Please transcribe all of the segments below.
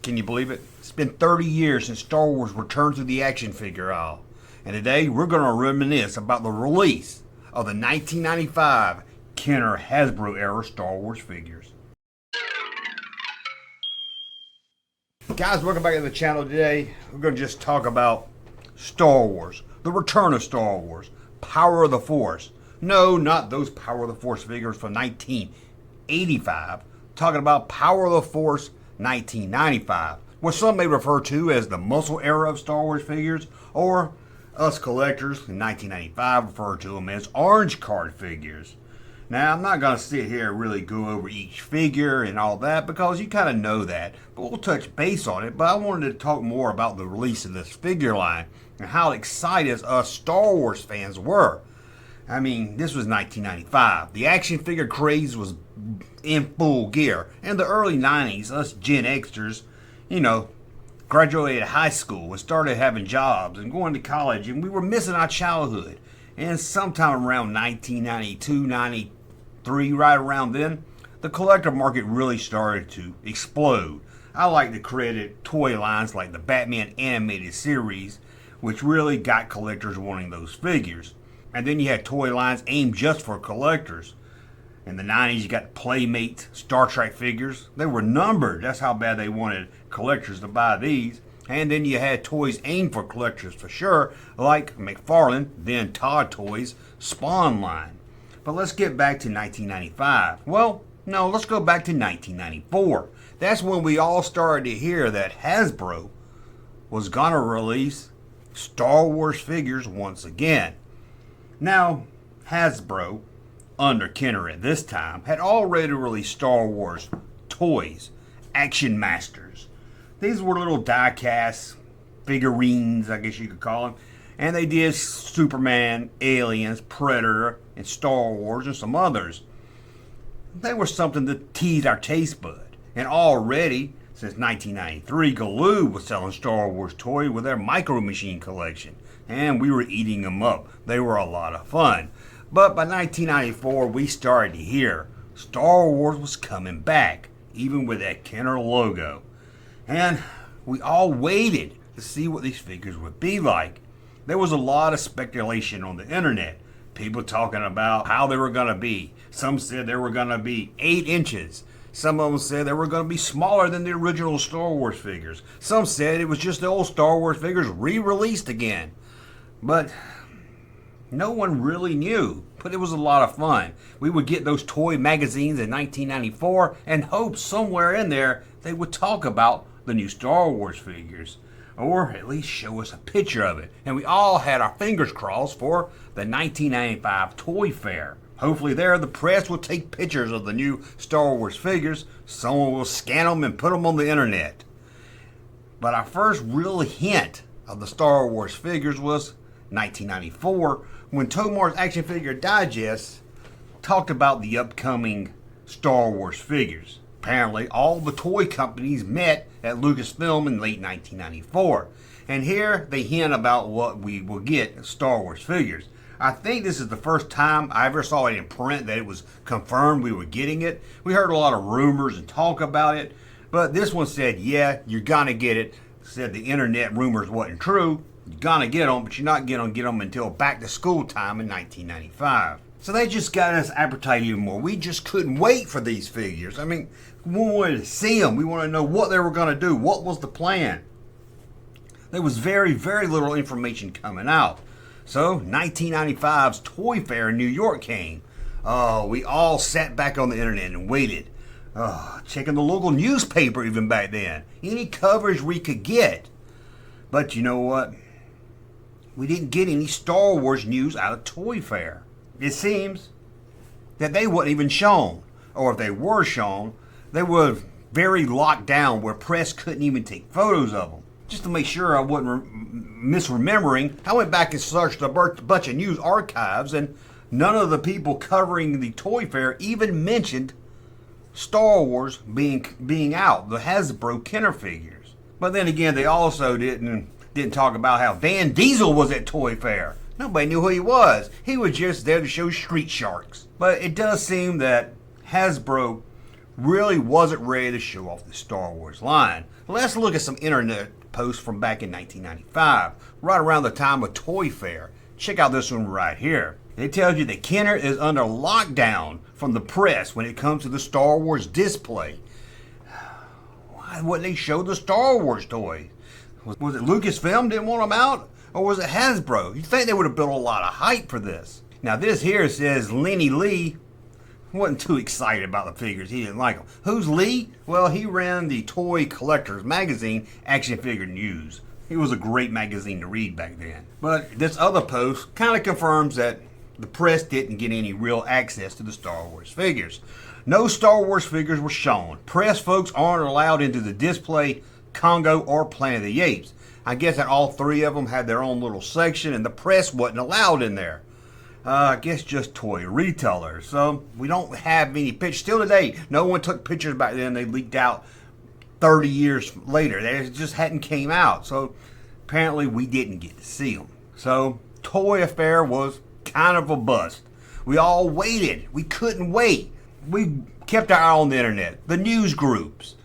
Can you believe it? It's been 30 years since Star Wars returned to the action figure aisle. And today we're going to reminisce about the release of the 1995 Kenner Hasbro era Star Wars figures. Guys, welcome back to the channel today. We're going to just talk about Star Wars, the return of Star Wars, Power of the Force. No, not those Power of the Force figures from 1985. Talking about Power of the Force 1995, what some may refer to as the muscle era of Star Wars figures, or us collectors in 1995 refer to them as orange card figures. Now, I'm not going to sit here and really go over each figure and all that because you kind of know that, but we'll touch base on it. But I wanted to talk more about the release of this figure line and how excited us Star Wars fans were. I mean, this was 1995. The action figure craze was in full gear. In the early 90s, us Gen Xers, graduated high school and started having jobs and going to college, and we were missing our childhood. And sometime around 1992, 93, right around then, the collector market really started to explode. I like to credit toy lines like the Batman animated series, which really got collectors wanting those figures. And then you had toy lines aimed just for collectors. In the 90s, you got Playmate Star Trek figures. They were numbered. That's how bad they wanted collectors to buy these. And then you had toys aimed for collectors for sure, like McFarlane, then Todd Toys, Spawn line. But let's get back to 1995. Well, no, let's go back to 1994. That's when we all started to hear that Hasbro was gonna release Star Wars figures once again. Now, Hasbro, under Kenner at this time, had already released Star Wars toys, Action Masters. These were little die-cast figurines, I guess you could call them. And they did Superman, Aliens, Predator, and Star Wars, and some others. They were something to tease our taste bud. And already, since 1993, Galoob was selling Star Wars toys with their Micro Machine collection. And we were eating them up. They were a lot of fun. But by 1994, we started to hear Star Wars was coming back, even with that Kenner logo. And we all waited to see what these figures would be like. There was a lot of speculation on the internet. People talking about how they were going to be. Some said they were going to be 8 inches. Some of them said they were going to be smaller than the original Star Wars figures. Some said it was just the old Star Wars figures re-released again. But no one really knew, but it was a lot of fun. We would get those toy magazines in 1994 and hope somewhere in there they would talk about the new Star Wars figures, or at least show us a picture of it. And we all had our fingers crossed for the 1995 Toy Fair. Hopefully there the press will take pictures of the new Star Wars figures. Someone will scan them and put them on the internet. But our first real hint of the Star Wars figures was 1994, when Tomar's Action Figure Digest talked about the upcoming Star Wars figures. Apparently, all the toy companies met at Lucasfilm in late 1994. And here they hint about what we will get Star Wars figures. I think this is the first time I ever saw it in print that it was confirmed we were getting it. We heard a lot of rumors and talk about it, but this one said, yeah, you're gonna get it. Said the internet rumors wasn't true. You're gonna get them, but you're not gonna get them until back to school time in 1995. So they just got us appetite even more. We just couldn't wait for these figures. I mean, we wanted to see them. We wanted to know what they were gonna do. What was the plan? There was very, very little information coming out. So 1995's Toy Fair in New York came. Oh, we all sat back on the internet and waited. Checking the local newspaper even back then. Any coverage we could get. But you know what? We didn't get any Star Wars news out of Toy Fair. It seems that they weren't even shown. Or if they were shown, they were very locked down where press couldn't even take photos of them. Just to make sure I wasn't misremembering, I went back and searched a bunch of news archives, and none of the people covering the Toy Fair even mentioned Star Wars being out, the Hasbro Kenner figures. But then again, they also didn't talk about how Van Diesel was at Toy Fair. Nobody knew who he was. He was just there to show Street Sharks. But it does seem that Hasbro really wasn't ready to show off the Star Wars line. Let's look at some internet posts from back in 1995, right around the time of Toy Fair. Check out this one right here. It tells you that Kenner is under lockdown from the press when it comes to the Star Wars display. Why wouldn't they show the Star Wars toys? Was it Lucasfilm didn't want them out? Or was it Hasbro? You'd think they would have built a lot of hype for this. Now this here says Lenny Lee wasn't too excited about the figures. He didn't like them. Who's Lee? Well, he ran the Toy Collectors magazine, Action Figure News. It was a great magazine to read back then. But this other post kind of confirms that the press didn't get any real access to the Star Wars figures. No Star Wars figures were shown. Press folks aren't allowed into the display, Congo, or Planet of the Apes. I guess that all three of them had their own little section and the press wasn't allowed in there. I guess just toy retailers. So we don't have any pictures. Still today, no one took pictures back then. They leaked out 30 years later. They just hadn't came out. So apparently we didn't get to see them. So Toy Affair was kind of a bust. We all waited. We couldn't wait. We kept our eye on the internet, the news groups,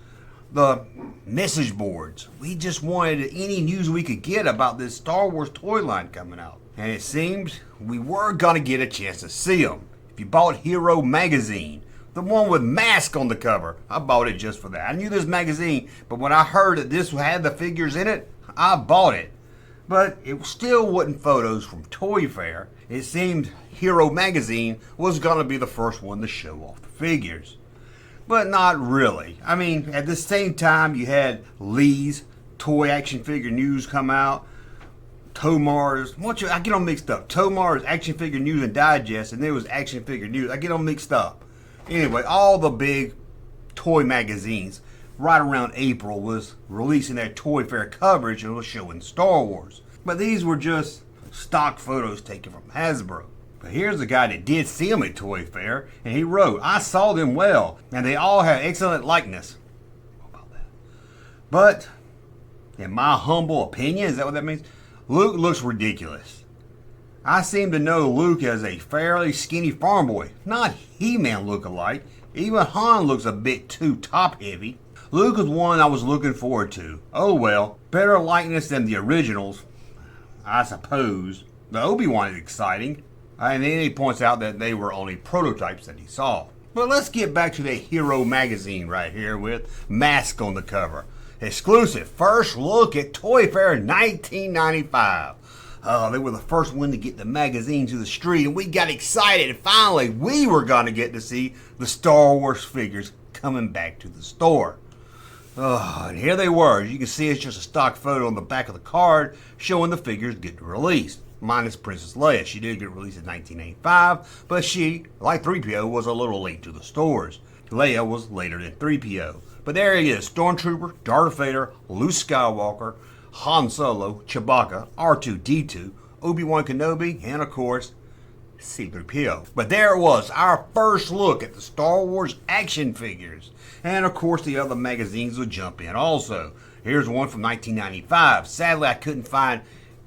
the message boards. We just wanted any news we could get about this Star Wars toy line coming out. And it seems we were going to get a chance to see them. If you bought Hero magazine, the one with Mask on the cover, I bought it just for that. I knew this magazine, but when I heard that this had the figures in it, I bought it. But it still wasn't photos from Toy Fair. It seemed Hero magazine was going to be the first one to show off the figures. But not really. I mean, at the same time, you had Lee's Toy Action Figure News come out. Tomar's, I get them mixed up. Tomar's Action Figure News and Digest, and there was Action Figure News. I get them mixed up. Anyway, all the big toy magazines right around April was releasing their Toy Fair coverage and was showing Star Wars. But these were just stock photos taken from Hasbro. But here's a guy that did see them at Toy Fair, and he wrote, "I saw them well, and they all have excellent likeness." What about that? But, in my humble opinion, is that what that means? Luke looks ridiculous. I seem to know Luke as a fairly skinny farm boy, not He-Man look-alike. Even Han looks a bit too top-heavy. Luke is one I was looking forward to. Oh well, better likeness than the originals, I suppose. The Obi-Wan is exciting. And then he points out that they were only prototypes that he saw. But let's get back to the Hero magazine right here with Mask on the cover. Exclusive first look at Toy Fair 1995. They were the first one to get the magazine to the street, and we got excited. And finally, we were going to get to see the Star Wars figures coming back to the store. And here they were. As you can see, it's just a stock photo on the back of the card showing the figures getting released. Minus Princess Leia. She did get released in 1985, but she, like 3PO, was a little late to the stores. Leia was later than 3PO. But there he is, Stormtrooper, Darth Vader, Luke Skywalker, Han Solo, Chewbacca, R2-D2, Obi-Wan Kenobi, and of course, C-3PO. But there it was, our first look at the Star Wars action figures. And of course the other magazines will jump in also. Here's one from 1995. Sadly, I couldn't find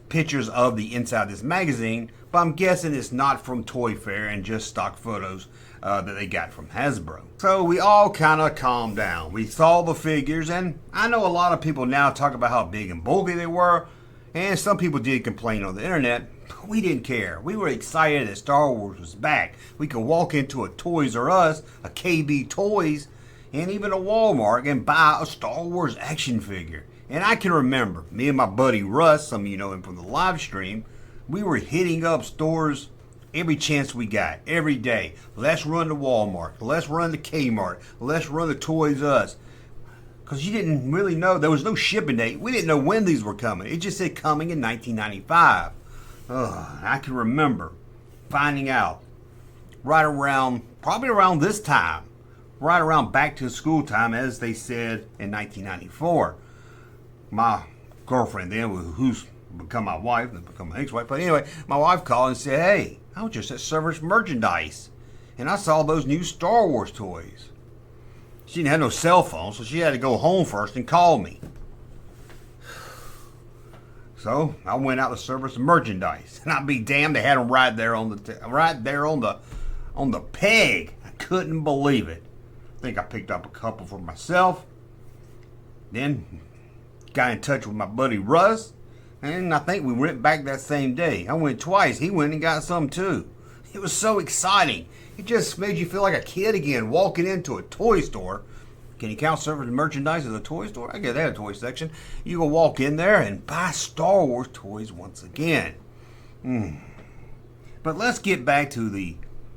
pictures of the inside of this magazine, but I'm guessing it's not from Toy Fair and just stock photos that they got from Hasbro. So we all kind of calmed down. We saw the figures, and I know a lot of people now talk about how big and bulky they were, and some people did complain on the internet, but we didn't care. We were excited that Star Wars was back. We could walk into a Toys R Us, a KB Toys, and even a Walmart and buy a Star Wars action figure. And I can remember, me and my buddy Russ, some of you know him from the live stream, we were hitting up stores every chance we got, every day. Let's run to Walmart, let's run to Kmart, let's run to Toys R Us. Because you didn't really know, there was no shipping date. We didn't know when these were coming. It just said coming in 1995. I can remember finding out right around, probably around this time, right around back to school time, as they said in 1994. My girlfriend then, who's become my wife, then become my ex-wife, but anyway, my wife called and said, "Hey, I was just at Service Merchandise, and I saw those new Star Wars toys." She didn't have no cell phone, so she had to go home first and call me. So I went out to Service Merchandise, and I'd be damned, they had them right there on the peg. I couldn't believe it. I think I picked up a couple for myself. Then got in touch with my buddy Russ, and I think we went back that same day. I went twice. He went and got some too. It was so exciting. It just made you feel like a kid again, walking into a toy store. Can you count service merchandise as a toy store? I guess they had a toy section. You can walk in there and buy Star Wars toys once again. But let's get back to the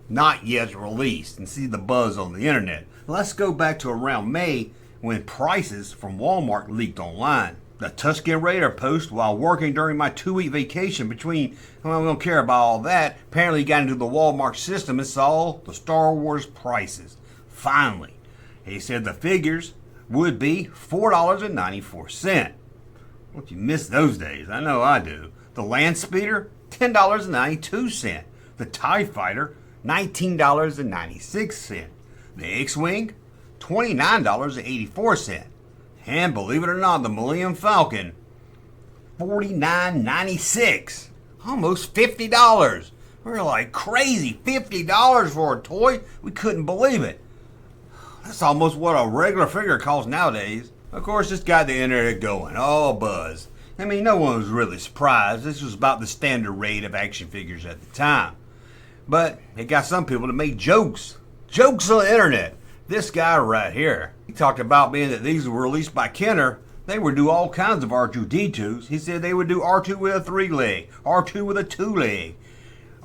not yet released and see the buzz on the internet. Let's go back to around May when prices from Walmart leaked online. The Tuscan Raider post while working during my 2-week vacation between, well, we don't care about all that. Apparently got into the Walmart system and saw the Star Wars prices. Finally, he said the figures would be $4.94. Well, if you miss those days, I know I do. The Land Speeder, $10.92. The TIE Fighter, $19.96. The X-Wing, $29.84. And believe it or not, the Millennium Falcon, $49.96. Almost $50. We're like crazy, $50 for a toy? We couldn't believe it. That's almost what a regular figure costs nowadays. Of course, this got the internet going, all buzz. I mean, no one was really surprised. This was about the standard rate of action figures at the time. But it got some people to make jokes. Jokes on the internet. This guy right here, he talked about being that these were released by Kenner. They would do all kinds of R2-D2s. He said they would do R2 with a 3-leg, R2 with a 2-leg,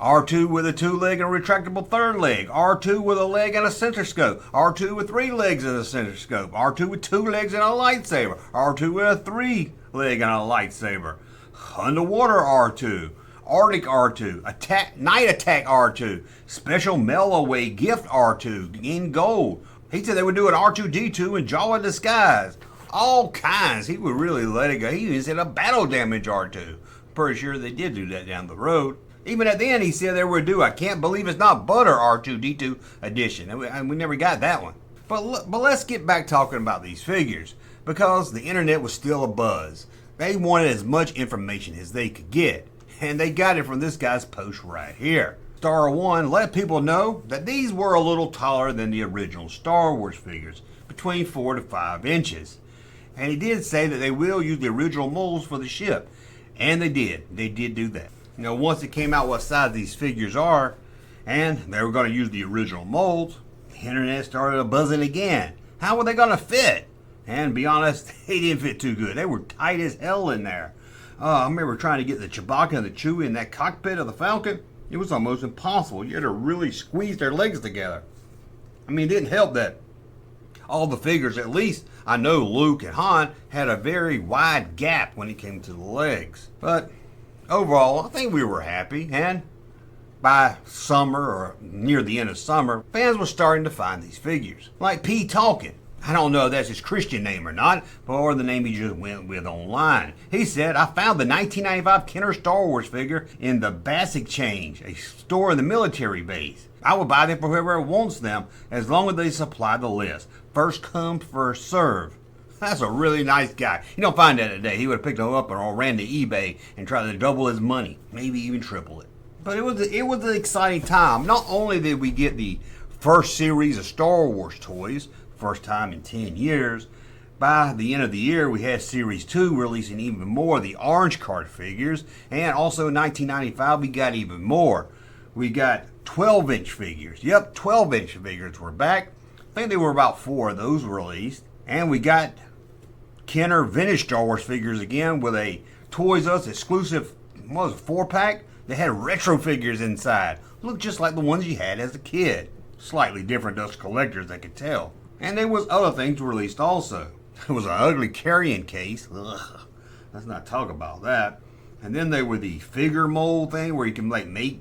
R2 with a 2-leg and a retractable 3rd leg, R2 with a leg and a center scope, R2 with 3 legs and a center scope, R2 with 2 legs and a lightsaber, R2 with a 3-leg and a lightsaber, underwater R2, Arctic R2, Night Attack R2, special mail-away gift R2 in gold. He said they would do an R2-D2 in Jawa disguise. All kinds. He would really let it go. He even said a battle damage R2. Pretty sure they did do that down the road. Even at the end, he said they would do I Can't Believe It's Not Butter R2-D2 edition. And we never got that one. But let's get back talking about these figures. Because the internet was still abuzz. They wanted as much information as they could get. And they got it from this guy's post right here. Star One let people know that these were a little taller than the original Star Wars figures, between 4 to 5 inches. And he did say that they will use the original molds for the ship. And they did. They did do that. You know, once it came out what size these figures are, and they were going to use the original molds, the internet started buzzing again. How were they going to fit? And to be honest, they didn't fit too good. They were tight as hell in there. I remember trying to get the Chewbacca and the Chewie in that cockpit of the Falcon. It was almost impossible. You had to really squeeze their legs together. I mean, it didn't help that all the figures, at least I know Luke and Han, had a very wide gap when it came to the legs. But overall, I think we were happy. And by summer, or near the end of summer, fans were starting to find these figures. Like P. Talkin'. I don't know if that's his Christian name or not, or the name he just went with online. He said, I found the 1995 Kenner Star Wars figure in the Basic Change, a store in the military base. I will buy them for whoever wants them, as long as they supply the list. First come, first serve. That's a really nice guy. You don't find that today. He would have picked them up or ran to eBay and tried to double his money, maybe even triple it. But it was an exciting time. Not only did we get the first series of Star Wars toys, first time in 10 years. By the end of the year, we had Series 2 releasing even more of the orange card figures. And also in 1995, we got even more. We got 12-inch figures. Yep, 12-inch figures were back. I think there were about 4 of those released. And we got Kenner vintage Star Wars figures again with a Toys R Us exclusive, what was it, 4-pack? They had retro figures inside. Looked just like the ones you had as a kid. Slightly different to us collectors, I could tell. And there was other things released also. There was an ugly carrying case. Ugh, let's not talk about that. And then there were the figure mold thing where you can like make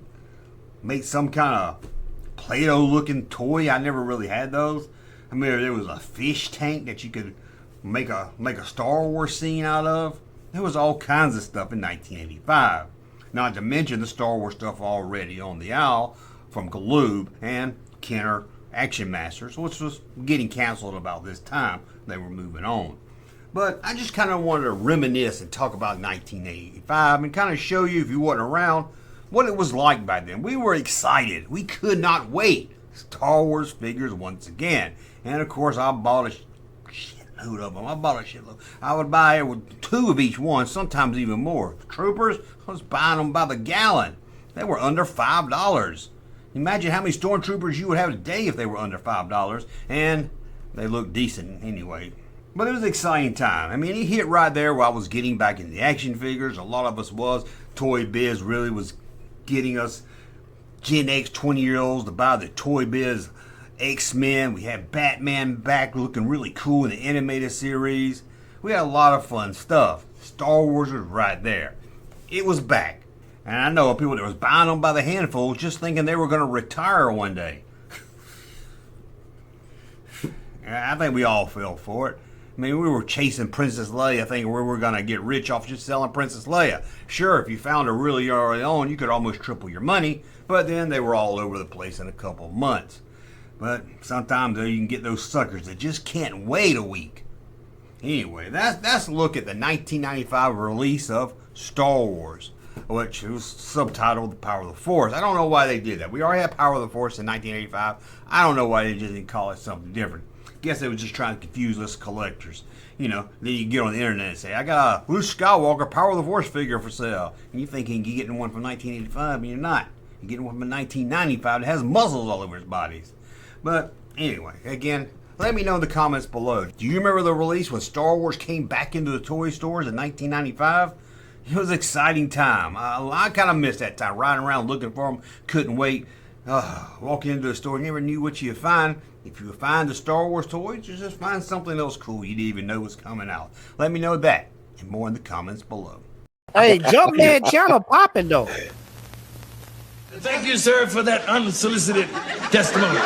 some kind of Play-Doh looking toy. I never really had those. I mean, there was a fish tank that you could make a Star Wars scene out of. There was all kinds of stuff in 1985. Not to mention the Star Wars stuff already on the aisle from Galoob and Kenner Action Masters, which was getting canceled about this time. They were moving on. But I just kind of wanted to reminisce and talk about 1985 and kind of show you, if you wasn't around, what it was like back then. We were excited. We could not wait. Star Wars figures once again. And of course, I bought a shitload shitload of them. I bought a shitload. I would buy two of each one, sometimes even more. Troopers, I was buying them by the gallon. They were under $5. Imagine how many stormtroopers you would have a day if they were under $5, and they looked decent anyway. But it was an exciting time. I mean, it hit right there where I was getting back into the action figures. A lot of us was. Toy Biz really was getting us Gen X 20-year-olds to buy the Toy Biz X-Men. We had Batman back looking really cool in the animated series. We had a lot of fun stuff. Star Wars was right there. It was back. And I know people that was buying them by the handful just thinking they were going to retire one day. I think we all fell for it. I mean, we were chasing Princess Leia thinking we were going to get rich off just selling Princess Leia. Sure, if you found her really early on, you could almost triple your money, but then they were all over the place in a couple of months. But sometimes you can get those suckers that just can't wait a week. Anyway, that's a look at the 1995 release of Star Wars, which was subtitled The Power of the Force. I don't know why they did that. We already had Power of the Force in 1985. I don't know why they just didn't call it something different. Guess they were just trying to confuse us collectors. You know, then you get on the internet and say, I got a Luke Skywalker Power of the Force figure for sale. And you thinking you're getting one from 1985, and you're not. You're getting one from 1995 that has muscles all over his bodies. But anyway, again, let me know in the comments below. Do you remember the release when Star Wars came back into the toy stores in 1995? It was an exciting time. I kind of missed that time, riding around looking for them, couldn't wait. Walking into the store, you never knew what you'd find. If you find the Star Wars toys, you just find something else cool you didn't even know was coming out. Let me know that and more in the comments below. Hey, Junkman channel popping though. Thank you, sir, for that unsolicited testimony.